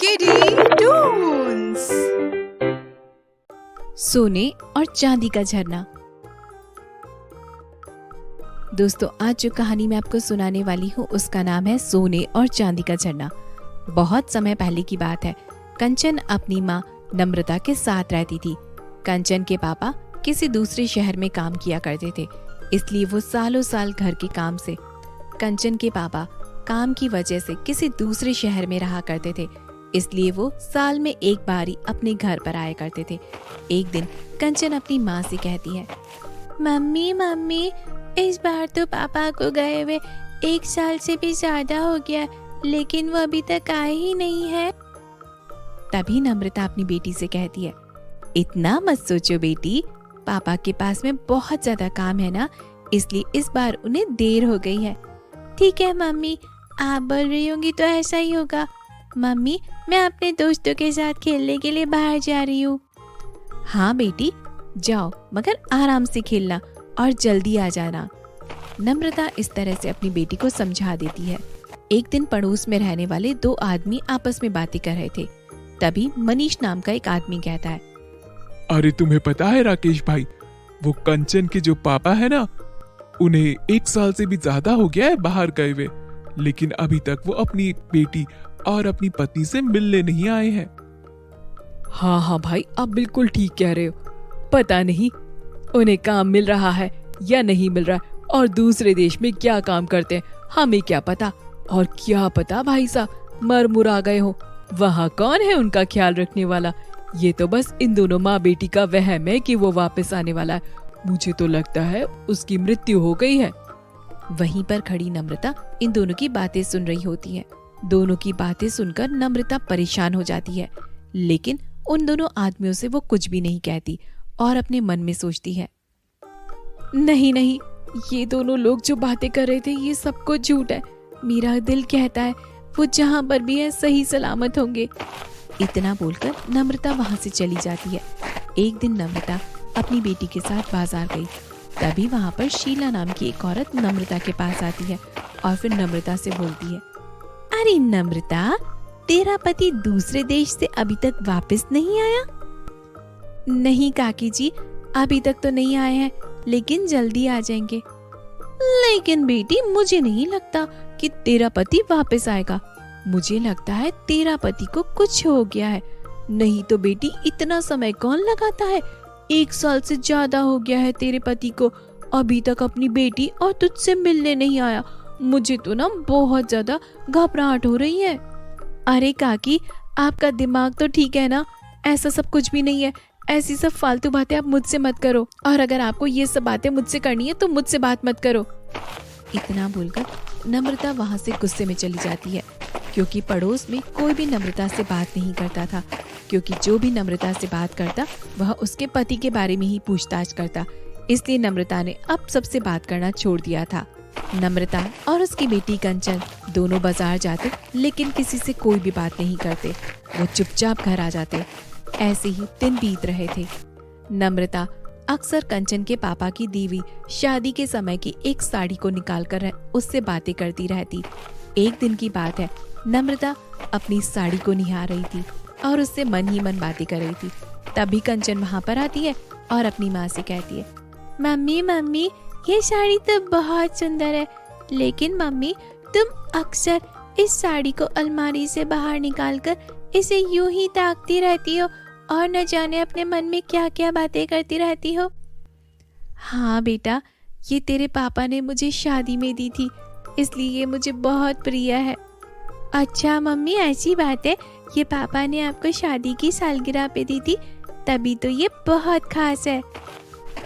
किडी टून्स। सोने और चांदी का झरना। दोस्तों, आज जो कहानी मैं आपको सुनाने वाली हूँ उसका नाम है सोने और चांदी का झरना। बहुत समय पहले की बात है। कंचन अपनी माँ नम्रता के साथ रहती थी। कंचन के पापा किसी दूसरे शहर में काम किया करते थे, इसलिए वो सालों साल घर के काम से कंचन के पापा काम की वजह से किसी दूसरे शहर में रहा करते थे, इसलिए वो साल में एक बार ही अपने घर पर आया करते थे। एक दिन कंचन अपनी माँ से कहती है, मम्मी मम्मी, इस बार तो पापा को गए हुए 1 साल से भी ज्यादा हो गया, लेकिन वो अभी तक आए ही नहीं है। तभी नम्रता अपनी बेटी से कहती है, इतना मत सोचो बेटी, पापा के पास में बहुत ज्यादा काम है ना, इसलिए इस बार उन्हें देर हो गई है। ठीक है मम्मी, आप बोल रही होंगी तो ऐसा ही होगा। मम्मी, मैं अपने दोस्तों के साथ खेलने के लिए बाहर जा रही हूँ। हाँ बेटी, जाओ, मगर आराम से खेलना और जल्दी आ जाना। नम्रता इस तरह से अपनी बेटी को समझा देती है। एक दिन पड़ोस में रहने वाले 2 आदमी आपस में बातें कर रहे थे। तभी मनीष नाम का एक आदमी कहता है, अरे तुम्हें पता है राकेश भाई, वो कंचन के जो पापा है ना, उन्हें 1 साल से भी ज्यादा हो गया है बाहर गए हुए, लेकिन अभी तक वो अपनी बेटी और अपनी पत्नी से मिलने नहीं आए हैं। हाँ भाई, आप बिल्कुल ठीक कह रहे हो। पता नहीं उन्हें काम मिल रहा है या नहीं मिल रहा है, और दूसरे देश में क्या काम करते हैं हमें क्या पता। और क्या पता भाई साहब मर मुरा गए हो, वहाँ कौन है उनका ख्याल रखने वाला। ये तो बस इन दोनों माँ बेटी का वहम है कि वो वापस आने वाला है। मुझे तो लगता है उसकी मृत्यु हो गई है। वहीं पर खड़ी नम्रता इन दोनों की बातें सुन रही होती है। दोनों की बातें सुनकर नम्रता परेशान हो जाती है, लेकिन उन दोनों आदमियों से वो कुछ भी नहीं कहती और अपने मन में सोचती है, नहीं नहीं, ये दोनों लोग जो बातें कर रहे थे ये सब कुछ झूठ है। मेरा दिल कहता है वो जहाँ पर भी है सही सलामत होंगे। इतना बोलकर नम्रता वहाँ से चली जाती है। एक दिन नम्रता अपनी बेटी के साथ बाजार गई। तभी वहाँ पर शीला नाम की एक औरत नम्रता के पास आती है और फिर नम्रता से बोलती है, अरे नम्रता, तेरा पति दूसरे देश से अभी तक वापस नहीं आया? नहीं काकी जी, अभी तक तो नहीं आए हैं, लेकिन जल्दी आ जाएंगे। लेकिन बेटी, मुझे नहीं लगता कि तेरा पति वापस आएगा। मुझे लगता है तेरा पति को कुछ हो गया है। नहीं तो बेटी, इतना समय कौन लगाता है? 1 साल से ज्यादा हो गया है तेरे पति को, अभी तक अपनी बेटी और तुझसे मिलने नहीं आया। मुझे तो ना बहुत ज्यादा घबराहट हो रही है। अरे काकी, आपका दिमाग तो ठीक है ना? ऐसा सब कुछ भी नहीं है। ऐसी सब फालतू बातें आप मुझसे मत करो, और अगर आपको ये सब बातें मुझसे करनी है तो मुझसे बात मत करो। इतना बोलकर नम्रता वहाँ से गुस्से में चली जाती है, क्योंकि पड़ोस में कोई भी नम्रता से बात नहीं करता था, क्योंकि जो भी नम्रता से बात करता वह उसके पति के बारे में ही पूछताछ करता। इसलिए नम्रता ने अब सबसे बात करना छोड़ दिया था। नम्रता और उसकी बेटी कंचन दोनों बाजार जाते, लेकिन किसी से कोई भी बात नहीं करते। वो चुपचाप घर आ जाते। ऐसे ही दिन बीत रहे थे। नम्रता अक्सर कंचन के पापा की दी हुई शादी के समय की एक साड़ी को निकालकर उससे बातें करती रहती। एक दिन की बात है, नम्रता अपनी साड़ी को निहार रही थी और उससे मन ही मन बातें कर रही थी। तभी कंचन वहाँ पर आती है और अपनी माँ से कहती है, मम्मी मम्मी, ये साड़ी तो बहुत सुंदर है, लेकिन मम्मी, तुम अक्सर इस साड़ी को अलमारी से बाहर निकालकर इसे यूं ही ताकती रहती हो और न जाने अपने मन में क्या क्या बातें करती रहती हो। हाँ बेटा, ये तेरे पापा ने मुझे शादी में दी थी, इसलिए ये मुझे बहुत प्रिय है। अच्छा मम्मी, ऐसी बात है? ये पापा ने आपको शादी की सालगिरह पे दी थी, तभी तो ये बहुत खास है।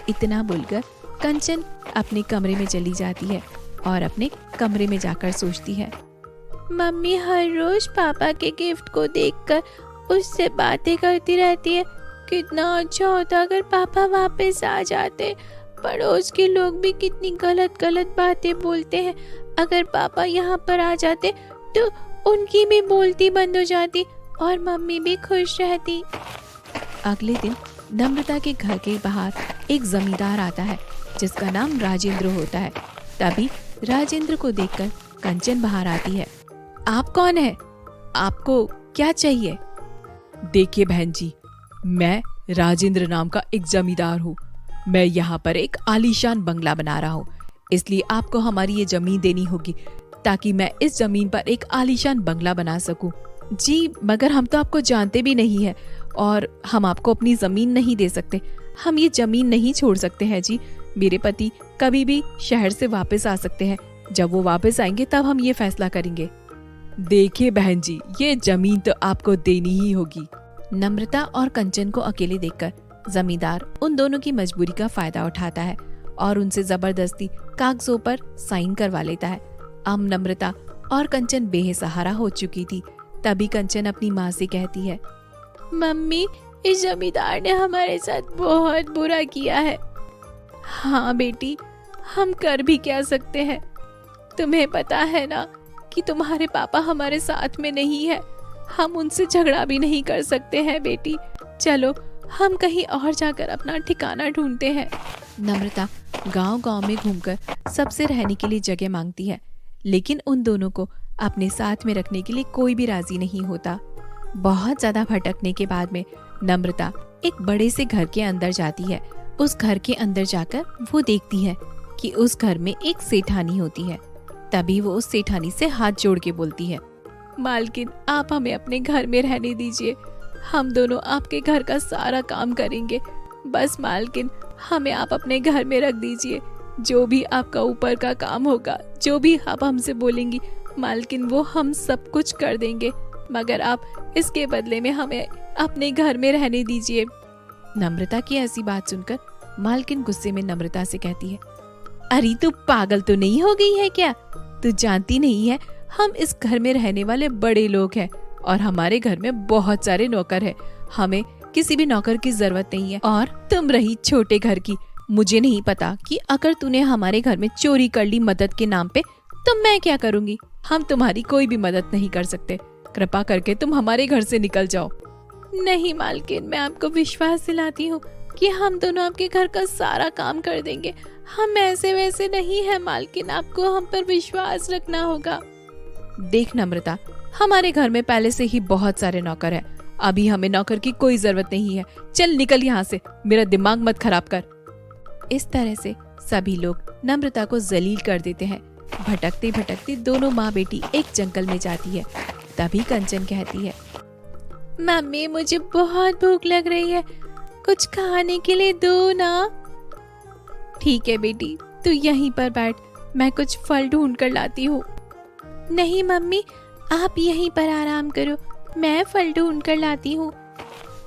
इतना बोलकर कंचन अपने कमरे में चली जाती है और अपने कमरे में जाकर सोचती है, मम्मी हर रोज पापा के गिफ्ट को देखकर उससे बातें करती रहती है। कितना अच्छा होता अगर पापा वापस आ जाते। पड़ोस के लोग भी कितनी गलत गलत बातें बोलते हैं, अगर पापा यहाँ पर आ जाते तो उनकी भी बोलती बंद हो जाती और मम्मी भी खुश रहती। अगले दिन नम्रता के घर के बाहर एक जमींदार आता है जिसका नाम राजेंद्र होता है। तभी राजेंद्र को देखकर कंचन बाहर आती है। आप कौन है? आपको क्या चाहिए? देखिए बहन जी, मैं राजेंद्र नाम का एक जमींदार हूँ। मैं यहाँ पर एक आलीशान बंगला बना रहा हूँ, इसलिए आपको हमारी ये जमीन देनी होगी ताकि मैं इस जमीन पर एक आलीशान बंगला बना सकूं। जी, मगर हम तो आपको जानते भी नहीं है और हम आपको अपनी जमीन नहीं दे सकते। हम ये जमीन नहीं छोड़ सकते हैं जी। मेरे पति कभी भी शहर से वापस आ सकते हैं। जब वो वापस आएंगे तब हम ये फैसला करेंगे। देखिए बहन जी, ये जमीन तो आपको देनी ही होगी। नम्रता और कंचन को अकेले देखकर जमींदार उन दोनों की मजबूरी का फायदा उठाता है और उनसे जबरदस्ती कागजों पर साइन करवा लेता है। अब नम्रता और कंचन बेसहारा हो चुकी थी। तभी कंचन अपनी माँ से कहती है, मम्मी, इस जमींदार ने हमारे साथ बहुत बुरा किया है। हाँ बेटी, हम कर भी क्या सकते हैं? तुम्हें पता है ना कि तुम्हारे पापा हमारे साथ में नहीं है। हम उनसे झगड़ा भी नहीं कर सकते हैं बेटी। चलो हम कहीं और जाकर अपना ठिकाना ढूंढते हैं। नम्रता गांव-गांव में घूमकर सबसे रहने के लिए जगह मांगती है, लेकिन उन दोनों को अपने साथ में रखने के लिए कोई भी राजी नहीं होता। बहुत ज्यादा भटकने के बाद में नम्रता एक बड़े से घर के अंदर जाती है। उस घर के अंदर जाकर वो देखती है कि उस घर में एक सेठानी होती है। तभी वो उस सेठानी से हाथ जोड़ के बोलती है, मालकिन, आप हमें अपने घर में रहने दीजिए। हम दोनों आपके घर का सारा काम करेंगे। बस मालकिन, हमें आप अपने घर में रख दीजिए। जो भी आपका ऊपर का काम होगा, जो भी आप हमसे बोलेंगी मालकिन, वो हम सब कुछ कर देंगे, मगर आप इसके बदले में हमें अपने घर में रहने दीजिए। नम्रता की ऐसी बात सुनकर मालकिन गुस्से में नम्रता से कहती है, अरे तू पागल तो नहीं हो गई है क्या? तू जानती नहीं है हम इस घर में रहने वाले बड़े लोग हैं और हमारे घर में बहुत सारे नौकर हैं। हमें किसी भी नौकर की जरूरत नहीं है। और तुम रही छोटे घर की, मुझे नहीं पता कि अगर तूने हमारे घर में चोरी कर ली मदद के नाम पे तो मैं क्या करूंगी। हम तुम्हारी कोई भी मदद नहीं कर सकते। कृपा करके तुम हमारे घर से निकल जाओ। नहीं मालकिन, मैं आपको विश्वास दिलाती हूँ कि हम दोनों आपके घर का सारा काम कर देंगे। हम ऐसे वैसे नहीं है मालकिन, आपको हम पर विश्वास रखना होगा। देख नम्रता, हमारे घर में पहले से ही बहुत सारे नौकर हैं। अभी हमें नौकर की कोई जरूरत नहीं है। चल निकल यहाँ से, मेरा दिमाग मत खराब कर। इस तरह से सभी लोग नम्रता को जलील कर देते हैं। भटकती भटकती दोनों माँ बेटी एक जंगल में जाती है। तभी कंचन कहती है, मम्मी, मुझे बहुत भूख लग रही है, कुछ खाने के लिए दो ना। ठीक है बेटी, तू यहीं पर बैठ, मैं कुछ फल ढूंढ कर लाती हूँ। नहीं मम्मी, आप यहीं पर आराम करो, मैं फल ढूंढ कर लाती हूँ।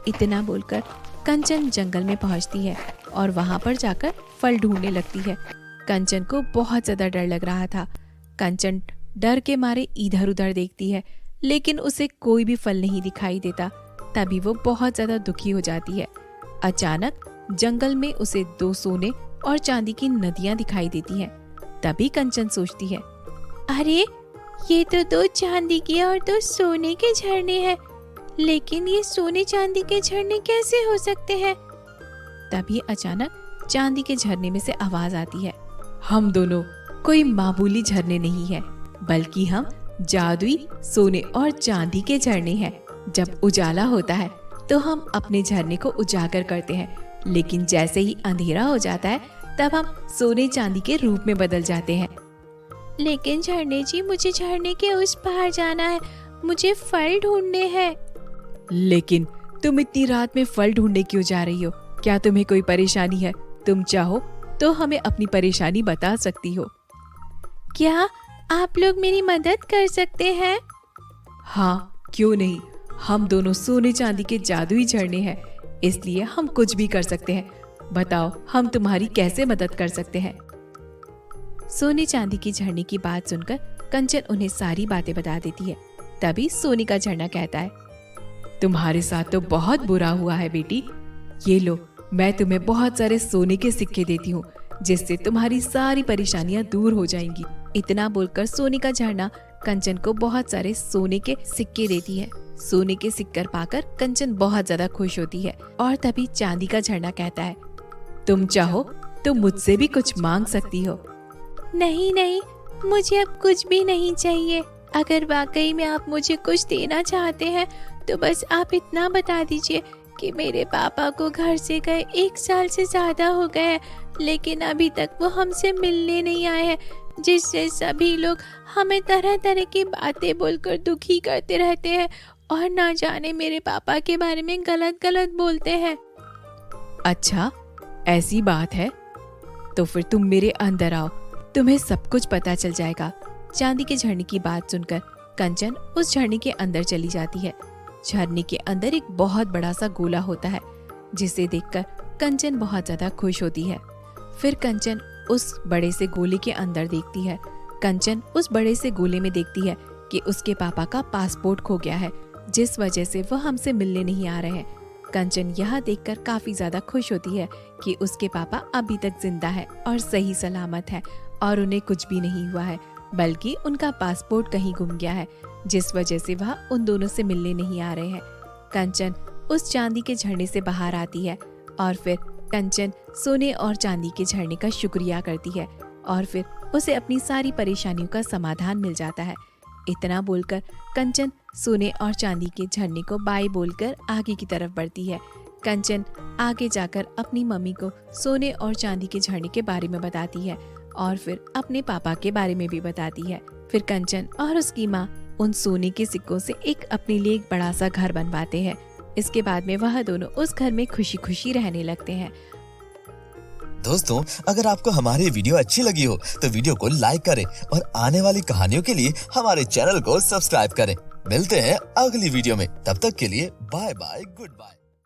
इतना बोलकर कंचन जंगल में पहुँचती है और वहाँ पर जाकर फल ढूंढने लगती है। कंचन को बहुत ज्यादा डर लग रहा था। कंचन डर के मारे इधर उधर देखती है, लेकिन उसे कोई भी फल नहीं दिखाई देता। तभी वो बहुत ज्यादा दुखी हो जाती है। अचानक जंगल में उसे दो सोने और चांदी की नदियां दिखाई देती हैं। तभी कंचन सोचती है, अरे ये तो दो चांदी के और दो सोने के झरने हैं, लेकिन ये सोने चांदी के झरने कैसे हो सकते हैं? तभी अचानक चांदी के झरने में से आवाज आती है, हम दोनों कोई मामूली झरने नहीं है, बल्कि हम जादुई सोने और चांदी के झरने हैं। जब उजाला होता है तो हम अपने झरने को उजागर करते हैं, लेकिन जैसे ही अंधेरा हो जाता है तब हम सोने चांदी के रूप में बदल जाते हैं। लेकिन झरने जी, मुझे झरने के उस पार जाना है, मुझे फल ढूंढने हैं। लेकिन तुम इतनी रात में फल ढूंढने क्यों जा रही हो? क्या तुम्हें कोई परेशानी है? तुम चाहो तो हमें अपनी परेशानी बता सकती हो। क्या आप लोग मेरी मदद कर सकते हैं? हाँ, क्यों नहीं। हम दोनों सोने चांदी के जादुई झरने हैं, इसलिए हम कुछ भी कर सकते हैं। बताओ, हम तुम्हारी कैसे मदद कर सकते हैं? सोने चांदी की झरने की बात सुनकर कंचन उन्हें सारी बातें बता देती है। तभी सोने का झरना कहता है, तुम्हारे साथ तो बहुत बुरा हुआ है बेटी। ये लो, मैं तुम्हें बहुत सारे सोने के सिक्के देती हूँ, जिससे तुम्हारी सारी परेशानियां दूर हो जाएंगी। इतना बोलकर सोने का झरना कंचन को बहुत सारे सोने के सिक्के देती है। सोने के सिक्कर पाकर कंचन बहुत ज्यादा खुश होती है। और तभी चांदी का झरना कहता है, तुम चाहो तो मुझसे भी कुछ मांग सकती हो। नहीं नहीं, मुझे अब कुछ भी नहीं चाहिए। अगर वाकई में आप मुझे कुछ देना चाहते हैं तो बस आप इतना बता दीजिए कि मेरे पापा को घर से गए 1 साल से ज्यादा हो गए हैं, लेकिन अभी तक वो हमसे मिलने नहीं आए हैं, जिससे सभी लोग हमें तरह तरह की बातें बोलकर दुखी करते रहते हैं और ना जाने मेरे पापा के बारे में गलत गलत बोलते हैं। अच्छा, ऐसी बात है तो फिर तुम मेरे अंदर आओ, तुम्हें सब कुछ पता चल जाएगा। चांदी के झरने की बात सुनकर कंचन उस झरने के अंदर चली जाती है। झरने के अंदर एक बहुत बड़ा सा गोला होता है, जिसे देखकर कंचन बहुत ज्यादा खुश होती है। फिर कंचन उस बड़े से गोले के अंदर देखती है। कंचन उस बड़े से गोले में देखती है कि उसके पापा का पासपोर्ट खो गया है, जिस वजह से वह हमसे मिलने नहीं आ रहे हैं। कंचन यह देखकर काफी ज्यादा खुश होती है कि उसके पापा अभी तक जिंदा है और सही सलामत है और उन्हें कुछ भी नहीं हुआ है, बल्कि उनका पासपोर्ट कहीं गुम गया है, जिस वजह से वह उन दोनों से मिलने नहीं आ रहे हैं। कंचन उस चांदी के झरने से बाहर आती है और फिर कंचन सोने और चांदी के झरने का शुक्रिया करती है और फिर उसे अपनी सारी परेशानियों का समाधान मिल जाता है। इतना बोलकर कंचन सोने और चांदी के झरने को बाय बोलकर आगे की तरफ बढ़ती है। कंचन आगे जाकर अपनी मम्मी को सोने और चांदी के झरने के बारे में बताती है और फिर अपने पापा के बारे में भी बताती है। फिर कंचन और उसकी माँ उन सोने के सिक्कों से एक अपने लिए एक बड़ा सा घर बनवाते हैं। इसके बाद में वह दोनों उस घर में खुशी खुशी रहने लगते हैं। दोस्तों, अगर आपको हमारी वीडियो अच्छी लगी हो तो वीडियो को लाइक करें और आने वाली कहानियों के लिए हमारे चैनल को सब्सक्राइब करें। मिलते हैं अगली वीडियो में, तब तक के लिए बाय बाय, गुड बाय।